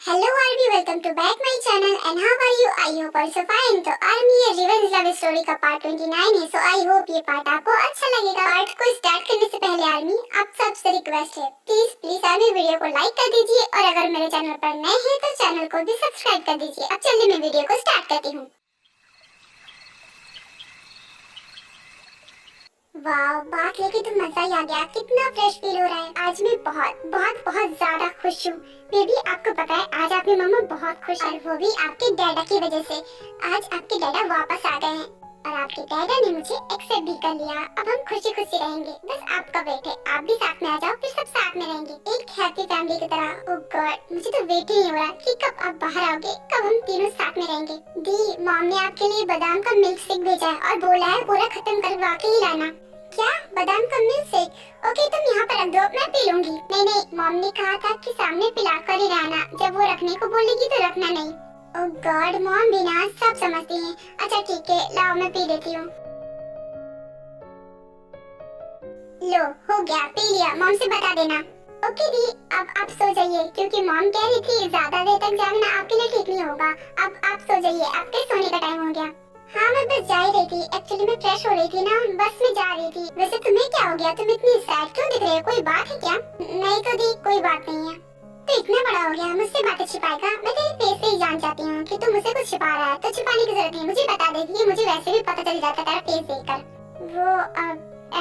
Hello Army, welcome to back my channel and how are you? I hope also fine. तो Army ये revenge love story का part 29 है, so I hope ये part आपको अच्छा लगेगा। पार्ट को स्टार्ट करने से पहले आर्मी आप सबसे रिक्वेस्ट है, प्लीज आर्मी वीडियो को लाइक कर दीजिए और अगर मेरे चैनल पर नए हैं तो चैनल को भी सब्सक्राइब कर दीजिए। अब चलिए मैं वीडियो को स्टार्ट करती हूँ। वाह, बात लेके तो मजा ही आ गया। कितना फ्रेश फील हो रहा है। आज मैं बहुत बहुत बहुत ज्यादा खुश हूँ। बेबी आपको पता है आज आपकी मम्मा बहुत खुश है, और वो भी आपके डैडा की वजह से। आज आपके डैडा वापस आ गए हैं और आपके डैडा ने मुझे एक्सेप्ट भी कर लिया। अब हम खुशी खुशी रहेंगे। बस आपका वेट है, आप भी साथ में आ जाओ, फिर सब साथ में रहेंगे एक हैप्पी फैमिली की तरह। ओह गॉड, मुझे तो वेट ही नहीं हो रहा कि कब आप बाहर आओगे, कब हम तीनों साथ में रहेंगे। दी, मॉम ने आपके लिए बादाम का मिल्क शेक भेजा है और बोला है पूरा खत्म करवा के ही लाना। क्या? बादाम का मिल्क शेक? ओके, तुम यहाँ पर रख दो, मैं पी लूंगी। नहीं, मॉम ने कहा था कि सामने पिला कर ही रहना, जब वो रखने को बोलेगी तो रखना नहीं। ओह गॉड, मॉम बिना सब समझती हैं। अच्छा ठीक है, लाओ मैं पी लेती हूँ। लो, हो गया, पी लिया। मॉम से बता देना। ओके दी, अब आप सो जाइए क्योंकि मॉम कह रही थी ज्यादा देर तक जागना आपके लिए ठीक नहीं होगा। अब आप सो जाइए, आपके सोने का टाइम हो गया। हाँ, मैं बस जा ही रही थी। एक्चुअली मैं फ्रेश हो रही थी ना, बस में जा रही थी। वैसे तुम्हें क्या हो गया? तुम इतनी सैड क्यों दिख रही हो? कोई बात है क्या? नहीं तो दी, कोई बात नहीं है। तो इतना बड़ा हो गया, मुझसे बातें छिपाएगा? मैं तेरे फेस से ही जान जाती हूँ कि तू मुझसे कुछ छिपा रहा है, तो छिपाने की जरूरत नहीं। मुझे बता देगी, मुझे वैसे भी पता चल जाता तेरा फेस देखकर। वो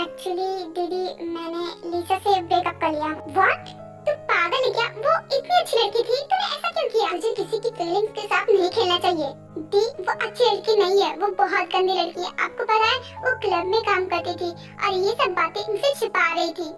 एक्चुअली दीदी, मैंने लीसा से ब्रेकअप कर लिया। व्हाट? तू पागल है क्या? वो इतनी अच्छी लड़की थी, तूने ऐसा क्यों किया? मुझे किसी की फीलिंग्स के साथ नहीं खेलना चाहिए। दी, वो अच्छी लड़की नहीं है, वो बहुत गंदी लड़की है। आपको पता है वो क्लब में काम करती थी और ये सब बातें मुझसे छिपा रही थी।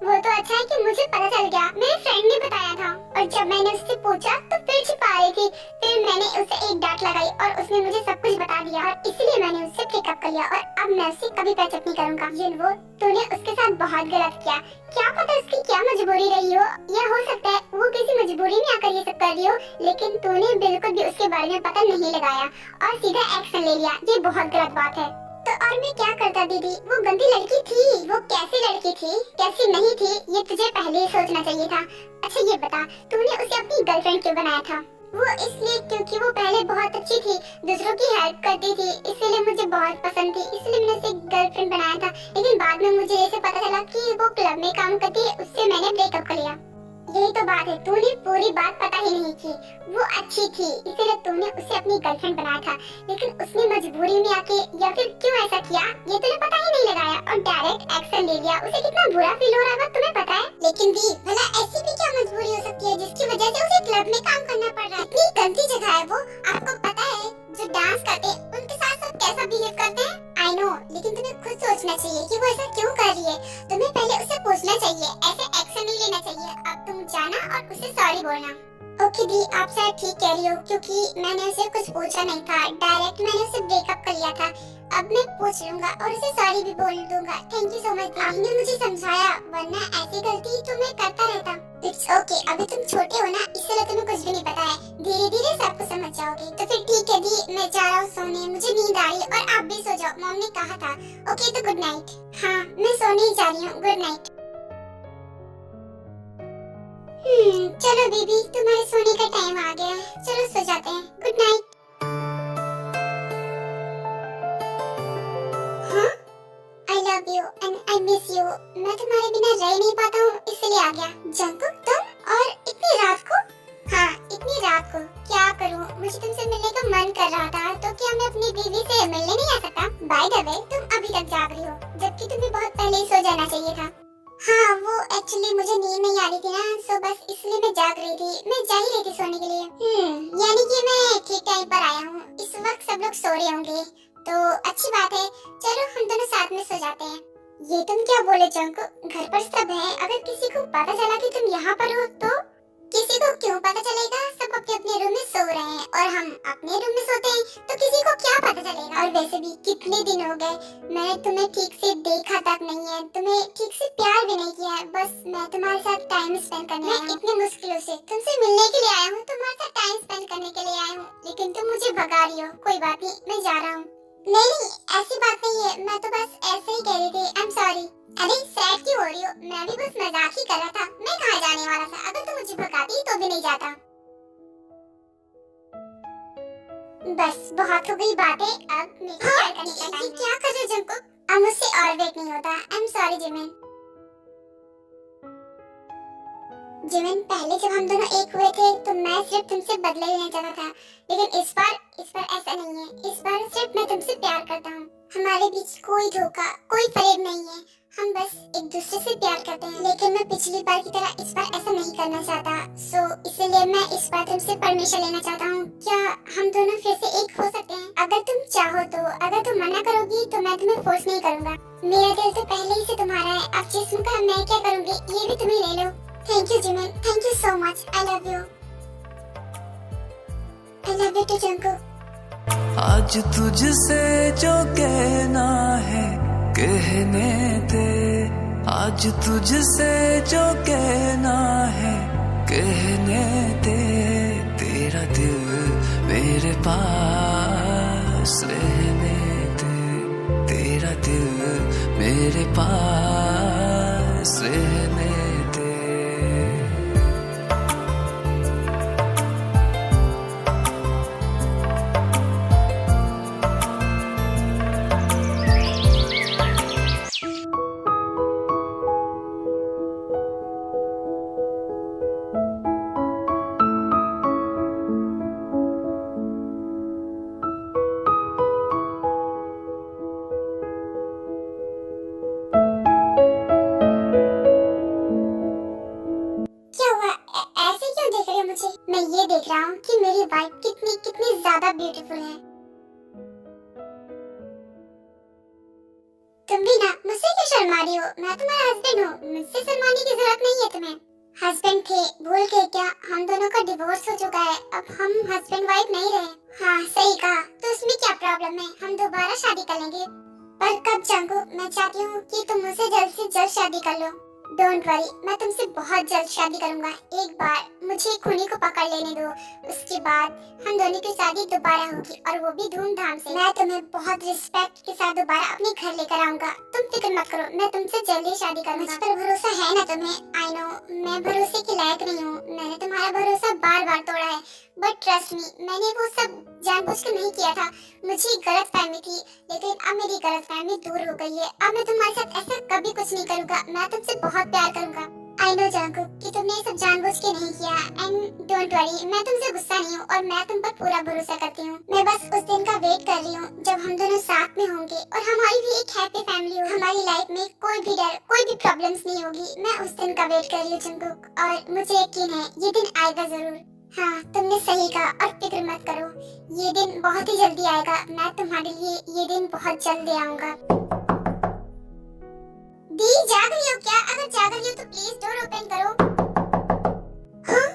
वो तो अच्छा है कि मुझे पता चल गया, मेरे फ्रेंड ने बताया था। और जब मैंने उससे पूछा तो फिर छिपा रही थी। फिर मैंने उसे एक डांट लगाई और उसने मुझे सब कुछ बता दिया और इसलिए मैंने उससे ब्रेकअप कर लिया और अब मैं उससे कभी पैचअप नहीं करूंगा। जिन्हो, तूने उसके साथ बहुत गलत किया। क्या पता उसकी क्या मजबूरी रही हो, या हो सकता है वो किसी मजबूरी में आकर ये सब कर रही हो, लेकिन तूने बिल्कुल भी उसके बारे में पता नहीं लगाया और सीधा एक्शन ले लिया। ये बहुत गलत बात है। तो और मैं क्या करता दीदी? वो गंदी लड़की थी। वो कैसी लड़की थी, कैसी नहीं थी, ये तुझे पहले ही सोचना चाहिए था। अच्छा ये बता, तूने उसे अपनी गर्लफ्रेंड क्यों बनाया था? वो इसलिए क्योंकि वो पहले बहुत अच्छी थी, दूसरों की हेल्प करती थी, इसीलिए मुझे बहुत पसंद थी, इसलिए मैंने उसे गर्लफ्रेंड बनाया था। लेकिन बाद में मुझे ऐसे पता चला कि वो क्लब में काम करती है, उससे मैंने ब्रेकअप कर लिया। यही तो बात है, तूने पूरी बात पता ही नहीं की। वो अच्छी थी, इसीलिए तूने उसे अपनी गर्लफ्रेंड बनाया था, लेकिन उसने मजबूरी में आके या फिर क्यों ऐसा किया ये तूने पता ही नहीं लगाया और डायरेक्ट एक्शन ले लिया। उसे कितना बुरा फील हो रहा होगा तुम्हें पता है? लेकिन दी, भला ऐसी भी क्या मजबूरी हो सकती है जिसकी वजह से उसे क्लब में काम करना पड़ रहा है? इतनी गंदी जगह है वो। आपको पता है जो डांस करते हैं उनके साथ सब कैसा बिहेव करते हैं? आई नो, लेकिन तुम्हें खुद सोचना चाहिए कि वो ऐसा क्यों कर रही है। तुम्हें पहले उसे पूछना चाहिए, ऐसे एक्शन नहीं लेना चाहिए। अब तुम जाना और उसे सॉरी बोलना। ओके दी, आप शायद ठीक कह रही हो क्योंकि मैंने उसे कुछ पूछा नहीं था, डायरेक्ट मैंने उसे ब्रेकअप कर लिया था। अब मैं पूछ लूंगा और उसे सॉरी भी बोल दूंगा। थैंक यू सो मच, आपने मुझे समझाया, वरना ऐसी गलती तो मैं करता रहता। इट्स ओके, अभी तुम छोटे हो ना, इसलिए तुम्हें कुछ भी नहीं पता है। धीरे धीरे सब कुछ समझ जाओगे। तो फिर ठीक है दी, मैं जा रहा हूँ सोने, मुझे नींद आ रही है और आप भी सो जाओ, मॉम ने कहा था। ओके तो गुड नाइट। हाँ, मैं सोने ही जा रही हूँ, गुड नाइट। चलो बेबी, तुम्हारे सोने का टाइम आ गया है, चलो सो जाते हैं, गुड नाइट। हाँ, आई love you and I miss you. मैं तुम्हारे बिना रह नहीं पाता हूँ, इसलिए आ गया। जंकुक, तुम और इतनी रात को? हाँ, इतनी रात को क्या करूँ, मुझे तुमसे मिलने का मन कर रहा था, तो क्या मैं अपनी बीवी से मिलने नहीं आ सकता? बाय द वे, तुम अभी तक जाग रही हो, जबकि तुम्हें बहुत पहले ही सो जाना चाहिए था। हाँ, वो एक्चुअली मुझे नींद नहीं आ रही थी ना, सो बस इसलिए मैं जाग रही थी। मैं जा ही रही थी सोने के लिए। यानी कि मैं ठीक टाइम पर आया हूँ। इस वक्त सब लोग सो रहे होंगे, तो अच्छी बात है। चलो हम दोनों साथ में सो जाते हैं। ये तुम क्या बोले जंक? घर पर सब है, अगर किसी को पता चला कि तुम यहाँ पर हो तो? किसी को क्यों पता चलेगा? सब अपने अपने रूम में सो रहे हैं और हम अपने रूम में सोते हैं, तो किसी को क्या पता चलेगा? और वैसे भी कितने दिन हो गए, मैंने तुम्हें ठीक से देखा तक नहीं है, तुम्हें ठीक से प्यार भी नहीं किया है। बस मैं तुम्हारे साथ टाइम स्पेंड करने आया हूँ। इतनी मुश्किलों से तुमसे मिलने के लिए आया हूँ, तुम्हारे साथ टाइम स्पेंड करने के लिए आया हूँ, लेकिन तुम मुझे भगा रही हो। कोई बात नहीं, मैं जा रहा हूँ। नहीं, ऐसी बात नहीं है, मैं तो बस ऐसे ही कह रही थी। I am sorry. अरे सैड क्यों हो रही हो? मैं भी बस मजाक ही कर रहा था। मैं कहाँ जाने वाला था, अगर तुम मुझे भगाती तो भी नहीं जाता। बस बहुत हो गई बातें, अब मेरे प्यार करने का टाइम है। क्या कर रहे हो जंकुक? अब मुझसे और वेट नहीं होता। I am sorry Jimin. Jimin, पहले जब हम दोनों एक हुए थे तो मैं सिर्फ तुमसे बदला लेना चाहता था, लेकिन इस बार ऐसा नहीं है। इस बार सिर्फ मैं तुमसे प्यार करता हूँ। हमारे बीच कोई धोखा, कोई फरेब नहीं है। हम बस एक दूसरे से प्यार करते हैं। लेकिन मैं पिछली बार की तरह इस बार ऐसा नहीं करना चाहता। सो इसलिए मैं इस बार तुमसे परमिशन लेना चाहता हूँ। क्या हम दोनों फिर से एक हो सकते हैं? अगर तुम चाहो तो। अगर तुम मना करोगी तो मैं तुम्हें फोर्स नहीं करूँगा। मेरा दिल तो पहले ही से तुम्हारा है। अब जिस्म का मैं क्या करूँगी, ये भी तुम्हें ले लो। Thank you, Jimin. Thank you so much. I love you. I love you too, Jungkook. आज तुझसे जो कहना है कहने दे, आज तुझसे जो कहना है कहने दे। तेरा दिल मेरे पास रहने दे, तेरा दिल मेरे पास रहने दे। मैं ये देख रहा हूँ कि मेरी वाइफ कितनी ज्यादा ब्यूटीफुल है। तुम भी ना मुझसे क्यों शर्मा रही हो? मैं तुम्हारा हस्बैंड हूँ, मुझसे शर्माने की जरूरत नहीं है तुम्हें। हस्बैंड थे, भूल गए क्या? हम दोनों का डिवोर्स हो चुका है, अब हम हस्बैंड वाइफ नहीं रहे। हाँ सही कहा। तो उसमें क्या प्रॉब्लम है? हम दोबारा शादी कर लेंगे। पर कब जंकुक? मैं चाहती हूँ कि तुम मुझसे जल्द से जल्द शादी कर लो। डोंट वरी, मैं तुमसे बहुत जल्द शादी करूंगा। एक बार मुझे खुनी को पकड़ लेने दो, उसके बाद हम दोनों की शादी दोबारा होगी, और वो भी धूमधाम से। मैं तुम्हें बहुत रिस्पेक्ट के साथ दोबारा अपने घर लेकर आऊंगा। तुम फिक्र मत करो, मैं तुमसे जल्दी शादी करूंगा। मुझ पर भरोसा है ना तुम्हें? आई नो मैं भरोसे के लायक नहीं हूँ, मैंने तुम्हारा भरोसा बार बार तोड़ा है, बट ट्रस्ट मी, मैंने वो सब जानबूझकर नहीं किया था। मुझे गलतफहमी थी, लेकिन अब मेरी गलतफहमी दूर हो गई है। अब मैं तुम्हारे साथ ऐसा कभी कुछ नहीं करूंगा। मैं तुमसे बहुत प्यार करूंगा। आई नो जंकुक कि तुमने ये सब जानबूझ के नहीं किया, एंड डोंट वरी, मैं तुमसे गुस्सा नहीं हूँ, और मैं तुम पर पूरा भरोसा करती हूँ। मैं बस उस दिन का वेट कर रही हूँ जब हम दोनों साथ में होंगे और हमारी भी एक हैप्पी फैमिली होगी। हमारी लाइफ में कोई भी डर, कोई भी प्रॉब्लम्स नहीं होगी। मैं उस दिन का वेट कर रही हूँ जंकुक, और मुझे यकीन है ये दिन आएगा जरूर। हाँ तुमने सही कहा, और फिक्र मत करो, ये दिन बहुत ही जल्दी आएगा। मैं तुम्हारे लिए ये दिन बहुत जल्द ले आऊंगा। दी जाग रही हो क्या? अगर जाग रही हो तो प्लीज डोर ओपन करो। हाँ?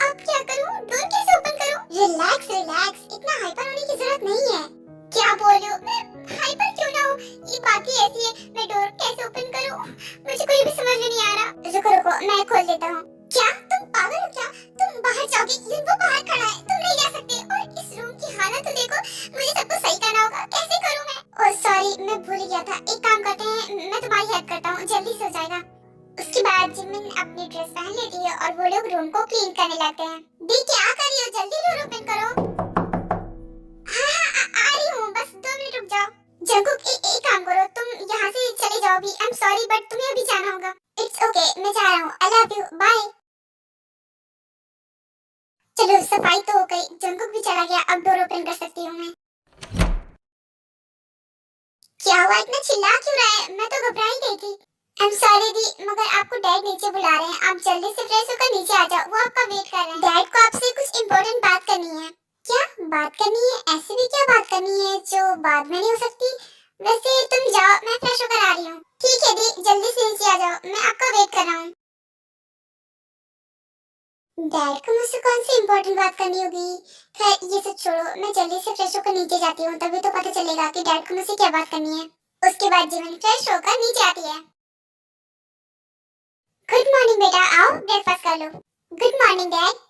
अब क्या करूं? डोर कैसे ओपन करूं? रिलैक्स रिलैक्स, इतना हाइपर होने की जरूरत नहीं है। क्या बोल रही हो? मैं हाइपर क्यों ना हूँ? ये बात ही ऐसी है, मैं डोर कैसे ओपन करूं? मुझे कोई भी समझ में नहीं आ रहा। रुको रुको, मैं खोल देता हूँ। क्या तुम पागल हो क्या? तुम बाहर जाओगी, वो बाहर खड़ा है, तुम नहीं जा सकते। और इस रूम की हालत तो देखो, मुझे सब कुछ सही करना होगा, कैसे करूं मैं? ओह सॉरी, मैं भूल गया था। एक काम करते हैं, मैं तुम्हारी हेल्प करता हूँ, जल्दी से हो जाएगा। उसके बाद जिमिन अपनी ड्रेस पहन लेती है और वो लोग रूम को क्लीन करने लगते हैं। दी क्या कर रही हो? जल्दी डोर ओपन करो। हाँ आ रही हूँ, बस 2 मिनट रुक जाओ। जंकुक एक काम करो, तुम यहाँ से चले जाओ भी। आई एम सॉरी बट तुम्हें अभी जाना होगा। इट्स ओके, मैं जा रहा हूँ। I love you, bye. चलो सफाई तो हो गई, जंकुक भी चला गया, अब डोर ओपन कर सकती हूँ मैं। क्या हुआ? इतना चिल्ला क्यों रहा है? मैं तो घबरा ही गई थी। आई एम सॉरी दी, मगर आपको डैड नीचे बुला रहे हैं, आप जल्दी से फ्रेश होकर नीचे आ जाओ, वो आपका वेट कर रहे हैं। डैड को आपसे कुछ इम्पोर्टेंट बात करनी है। क्या बात करनी है? ऐसी भी क्या बात करनी है जो बाद में नहीं हो सकती? वैसे तुम जाओ, मैं फ्रेश होकर आ रही हूँ। ठीक है दी, जल्दी से नीचे आ जाओ, मैं आपका वेट कर रहा हूँ। डैड को मुझसे कौन सी इम्पोर्टेंट बात करनी होगी? खैर ये सब छोड़ो, मैं जल्दी से फ्रेश होकर नीचे जाती हूँ, तभी तो पता चलेगा कि डैड को मुझसे क्या बात करनी है। उसके बाद जिमिन फ्रेश होकर नीचे आती है। गुड मॉर्निंग बेटा, आओ ब्रेकफास्ट कर लो। Good morning dad.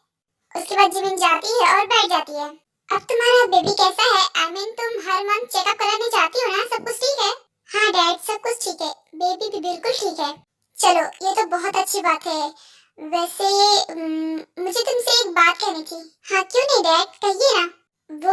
उसके बाद जिमिन जाती है और बैठ जाती है। अब तुम्हारा बेबी कैसा है? आई मीन तुम हर मंथ चेकअप कराने जाती हो ना? सब कुछ ठीक है? हाँ डैड, सब कुछ ठीक है, बेबी भी बिल्कुल ठीक है। चलो ये तो बहुत अच्छी बात है। वैसे मुझे तुमसे एक बात कहनी थी। हाँ क्यों नहीं डैड, कहिए ना। वो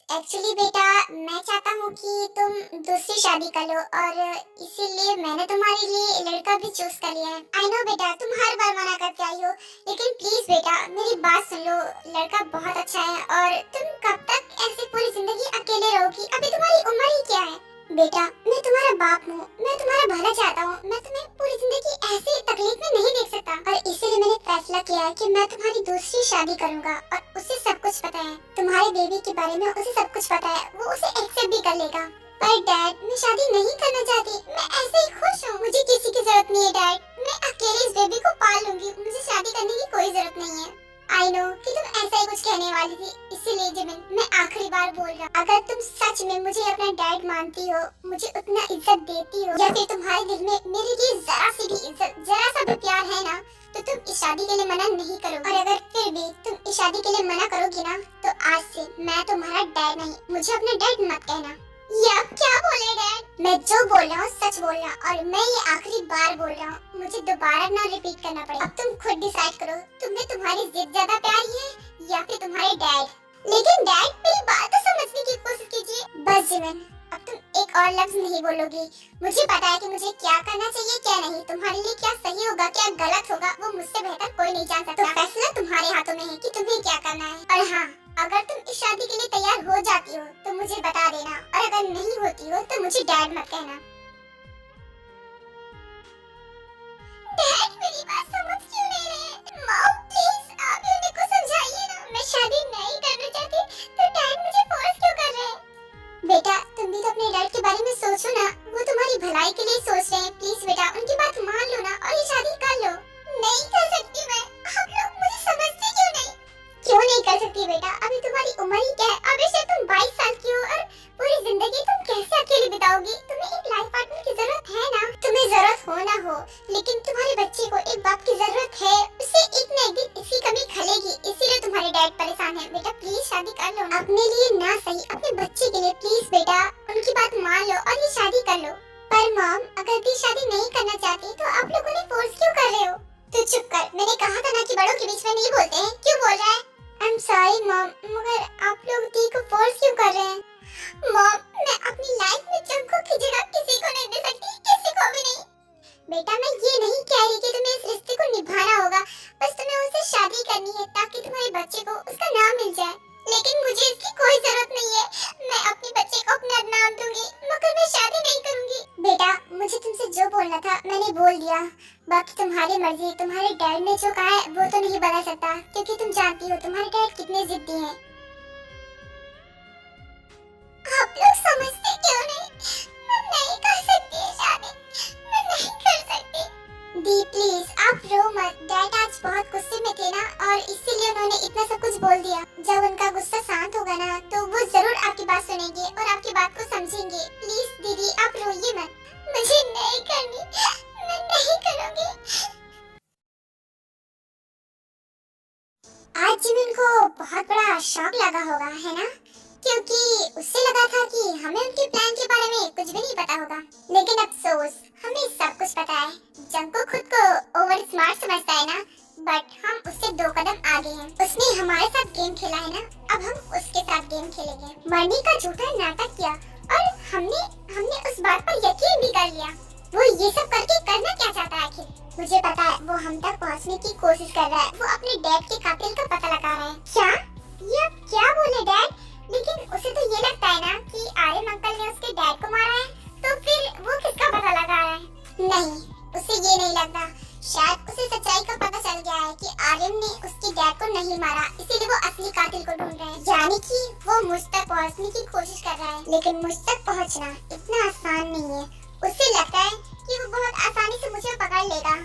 एक्चुअली बेटा मैं चाहता हूँ कि तुम दूसरी शादी कर लो और इसीलिए मैंने तुम्हारे लिए लड़का भी चूज कर लिया है। आई नो बेटा तुम हर बार मना करके आई हो, लेकिन प्लीज बेटा मेरी बात सुन लो। लड़का बहुत अच्छा है और तुम कब तक ऐसे पूरी जिंदगी अकेले रहोगी? अभी तुम्हारी उम्र ही क्या है? बेटा मैं तुम्हारा बाप हूँ, मैं तुम्हारा भला चाहता हूँ। मैं तुम्हें पूरी जिंदगी ऐसी तकलीफ में नहीं देख सकता और इसीलिए मैंने फैसला किया है कि मैं तुम्हारी दूसरी शादी करूंगा और उसे सब कुछ पता है, तुम्हारे बेबी के बारे में उसे सब कुछ पता है, वो उसे एक्सेप्ट भी कर लेगा। पर डैड मैं शादी नहीं करना चाहती, मैं ऐसे ही खुश हूँ, मुझे किसी की जरूरत नहीं है डैड, मैं अकेले इस बेबी को पाल लूंगी, मुझे शादी करने की कोई जरूरत नहीं है। आई नो कि तुम ऐसा ही कुछ कहने वाली थी, इसीलिए जिमिन मैं आखिरी बार बोल रहा हूँ, अगर तुम सच में मुझे अपना डैड मानती हो, मुझे उतना इज्जत देती हो, या फिर तुम्हारे दिल में मेरे लिए जरा सी भी इज्जत, जरा सा भी प्यार है ना, तो तुम इस शादी के लिए मना नहीं करोगी। और अगर फिर भी तुम इस शादी के लिए मना करोगी ना, तो आज से मैं तुम्हारा डैड नहीं, मुझे अपना डैड मत कहना। ये आप क्या बोले डैड? मैं जो बोल रहा हूँ सच बोल रहा हूँ और मैं ये आखिरी बार बोल रहा हूँ, मुझे दोबारा ना रिपीट करना पड़े। अब तुम खुद डिसाइड करो, तुम्हें तुम्हारी जिद ज्यादा प्यारी है या फिर तुम्हारे डैड। लेकिन डैड मेरी बात तो समझने की कोशिश कीजिए। बस जिमिन अब तुम एक और लफ्ज नहीं बोलोगी। मुझे पता है कि मुझे क्या करना चाहिए क्या नहीं, तुम्हारे लिए क्या सही होगा क्या गलत होगा वो मुझसे बेहतर कोई नहीं जान सकता। तो फैसला तुम्हारे हाथों में है कि तुम्हें क्या करना है। और हाँ, अगर तुम इस शादी के लिए तैयार हो जाती हो तो मुझे बता देना, और अगर नहीं होती हो तो मुझे डैड मत कहना। डैड मेरी बात समझ क्यों नहीं रहे? मॉम प्लीज आप उन्हें को समझाइए ना, मैं शादी नहीं करना चाहती तो डैड मुझे फोर्स क्यों कर रहे हैं? बेटा तुम भी तो अपने डैड के बारे में सोचो ना, वो तुम्हारी भलाई के लिए सोच रहे हैं। प्लीज बेटा उनकी बात मान लो ना और ये शादी कर लो। नहीं कर सकती मैं, आप लोग मुझे समझते क्यों नहीं? क्यों नहीं कर सकती बेटा? अभी तुम्हारी उम्र ही क्या है? अभी से तुम 22 साल की हो और पूरी जिंदगी तुम कैसे अकेली बिताओगी? तुम्हें एक लाइफ पार्टनर की जरूरत है ना। तुम्हें जरूरत हो ना हो, लेकिन तुम्हारे बच्चे को एक बाप की जरूरत है, उसे एक न एक दिन इसकी कमी खलेगी, इसीलिए तुम्हारे डैड परेशान है। बेटा प्लीज शादी कर लो, अपने लिए ना सही अपने बच्चे के लिए प्लीज बेटा उनकी बात मान लो और ये शादी कर लो। पर मॉम अगर भी शादी नहीं करना चाहती तो आप लोग उन्हें फोर्स क्यों कर रहे हो? तू चुप कर, मैंने कहा था ना कि बड़ों के बीच में नहीं बोलते हैं। क्यों बोल रहा है? आई एम सॉरी मॉम, मगर आप लोग दी को फोर्स क्यों कर रहे हैं? मॉम मैं अपनी लाइफ में जंको की जगह किसी को नहीं दे सकती, किसी को भी नहीं। बेटा मैं ये नहीं कह रही कि तुम्हें इस रिश्ते को निभाना होगा, बस तुम्हें उससे शादी करनी है ताकि तुम्हारे बच्चे को उसका नाम मिल जाए। लेकिन मुझे इसकी कोई जरूरत नहीं है, मैं अपने बच्चे को अपना नाम दूंगी, मगर मैं शादी नहीं करूंगी। बेटा मुझे तुमसे जो बोलना था मैंने बोल दिया, बाकी तुम्हारी मर्जी। तुम्हारे डैड ने जो कहा है वो तो नहीं बदल सकता, क्योंकि तुम जानती हो तुम्हारे डैड कितने जिद्दी हैं। आप लोग समझते क्यों नहीं? मैं नहीं कर सकती शादी, मैं नहीं कर सकती। दी प्लीज आप रो मत, डैड आज बहुत गुस्से में थे ना और इसीलिए उन्होंने इतना सब कुछ बोल दिया। जब उनका गुस्सा शांत होगा ना तो वो जरूर आपकी बात सुनेंगे और आपकी बात को समझेंगे। प्लीज दीदी आप रोइए मत, मुझे नहीं करनी, मैं नहीं करूंगी। आज जिमिन को बहुत बड़ा शॉक लगा होगा है ना, क्योंकि उससे लगा था कि हमें उनके प्लान के बारे में कुछ भी नहीं पता होगा। लेकिन अफसोस हमें सब कुछ पता है। जंको खुद को ओवर स्मार्ट समझता है ना, बट हम उससे 2 कदम आगे हैं। उसने हमारे साथ गेम खेला है ना, अब हम उसके साथ गेम खेलेंगे। मरने का झूठा नाटक किया और हमने उस बात पर यकीन भी कर लिया। वो ये सब करके करना क्या चाहता है आखिर? मुझे पता है वो हम तक पहुंचने की कोशिश कर रहा है, वो अपने डैड के कातिल का पता लगा रहा है। क्या? ये आप क्या बोले डैड? लेकिन उसे तो ये लगता है ना कि आर्यन अंकल ने उसके डैड को मारा है, तो फिर वो किसका पता लगा रहा है? नहीं, उसे ये नहीं लगता। शायद उसे सच्चाई का पता चल गया है कि आर्यन ने उसके डैड को नहीं मारा, इसीलिए वो असली कातिल को ढूंढ रहे हैं। यानी कि वो मुझ तक पहुंचने की कोशिश कर रहा है, लेकिन मुझ तक पहुंचना इतना आसान नहीं है। उसे लगता है कि वो बहुत आसानी से मुझे पकड़ लेगा,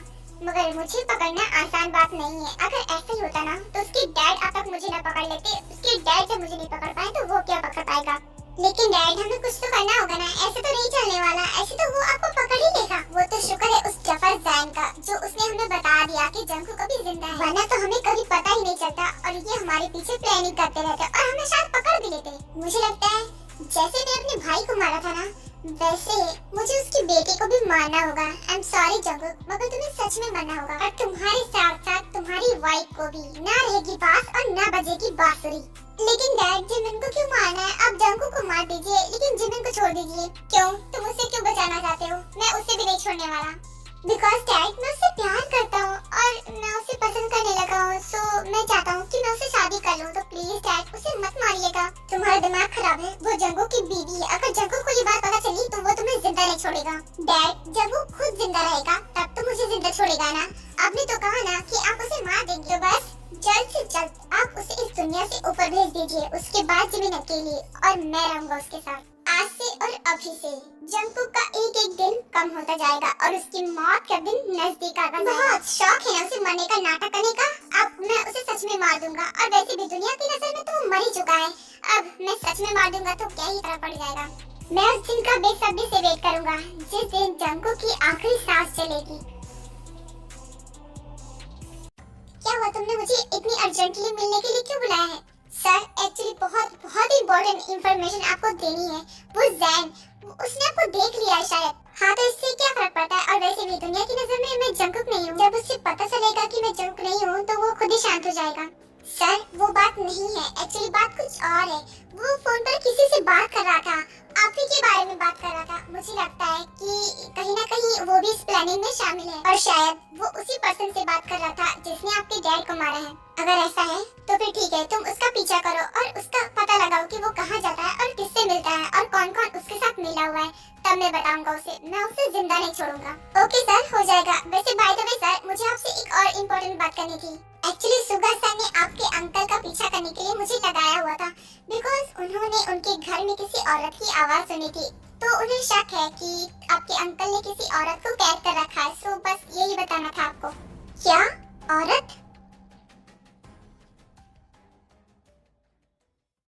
मगर मुझे पकड़ना आसान बात नहीं है। अगर ऐसा ही होता ना तो उसके डैड अब तक मुझे न पकड़ लेते। उसके डैड जब मुझे नहीं पकड़ पाए तो वो क्या पकड़ पाएगा? लेकिन डैड हमें कुछ तो करना होगा ना, ऐसे तो नहीं चलने वाला, ऐसे तो वो आपको पकड़ ही लेगा। वो तो शुक्र है उस जफर जैन का जो उसने हमें बता दिया कि जंको कभी जिंदा है, वरना तो हमें कभी पता ही नहीं चलता और ये हमारे पीछे प्लानिंग करते रहते और हमें शायद पकड़ भी लेते। मुझे लगता है जैसे मैं अपने भाई को मारा था ना, वैसे मुझे उसकी बेटी को भी मारना होगा। आई एम सॉरी जंकुक, मगर तुम्हें सच में मरना होगा और तुम्हारे साथ साथ तुम्हारी वाइफ को भी। ना रहेगी बांस और ना बजेगी बांसुरी। लेकिन डैड डैड जिमिन को क्यों मारना है? आप जंगकुक को मार दीजिए लेकिन जिमिन को छोड़ दीजिए। क्यों? तुम उसे क्यों बचाना चाहते हो? मैं उसे भी नहीं छोड़ने वाला। बिकॉज डैड मैं उससे प्यार करता हूँ और मैं उसे पसंद करने लगा हूँ। सो मैं चाहता हूँ कि मैं उससे शादी कर लूँ। तो प्लीज डैड उसे मत मारिएगा। तुम्हारा दिमाग खराब है। वो जंगकुक की बीवी है। अगर जंगकुक को ये बात पता चली तो वो तुम्हें जिंदा नहीं छोड़ेगा। डैड जंगकुक खुद जिंदा रहेगा तब तो मुझे जिंदा छोड़ेगा ना। आपने तो कहा ना कि आप उसे मार देंगे। बस जल्द से जल्द आप उसे इस दुनिया से ऊपर भेज दीजिए। उसके बाद जिमिन अकेली और मैं रहूंगा उसके साथ। आज से और अभी से जंगकुक का एक एक दिन कम होता जाएगा और उसकी मौत का दिन नजदीक आता जाएगा। बहुत शौक है ना उसे मरने का, नाटक करने का। अब मैं उसे सच में मार दूंगा और वैसे भी दुनिया की नजर में तो वो मर ही चुका है। अब मैं सच में मार दूंगा तो क्या ही फर्क पड़ जाएगा। मैं उस दिन का बेसब्री से वेट करूंगा जिस दिन जंगकुक की आखिरी सांस चलेगी। क्या हुआ? तुमने मुझे इतनी अर्जेंटली मिलने के लिए क्यों बुलाया है? सर एक्चुअली बहुत इम्पोर्टेंट इंफॉर्मेशन आपको देनी है। वो जैन उसने आपको देख लिया है शायद। हाँ तो इससे क्या फर्क पड़ता है? और वैसे भी दुनिया की नजर में मैं जंगकुक नहीं हूँ। जब उसे पता चलेगा कि मैं जंगकुक नहीं हूँ तो वो खुद ही शांत हो जाएगा। सर वो बात नहीं है, एक्चुअली बात कुछ और है। वो फोन पर किसी से बात कर रहा था, आप ही के बारे में बात कर रहा था। मुझे लगता है कि कहीं ना कहीं वो भी इस प्लानिंग में शामिल है और शायद वो उसी पर्सन से बात कर रहा था जिसने आपके डैड को मारा है। अगर ऐसा है तो फिर ठीक है, तुम उसका पीछा करो और उसका पता लगाओ कि वो कहाँ जाता है और किससे मिलता है और कौन कौन उसके साथ मिला हुआ है। तब मैं बताऊंगा उसे, मैं उसे जिंदा नहीं छोड़ूंगा। ओके सर, हो जाएगा। वैसे बाय द वे सर, मुझे आपसे एक और इम्पोर्टेंट बात करनी थी। एक्चुअली सुगा सर ने आपके अंकल का पीछा करने के लिए मुझे लगाया हुआ था बिकॉज उन्होंने उनके घर में किसी औरत की आवाज सुनी थी। तो उन्हें शक है कि आपके अंकल ने किसी औरत को कैद कर रखा है। सो बस यही बताना था आपको। क्या औरत?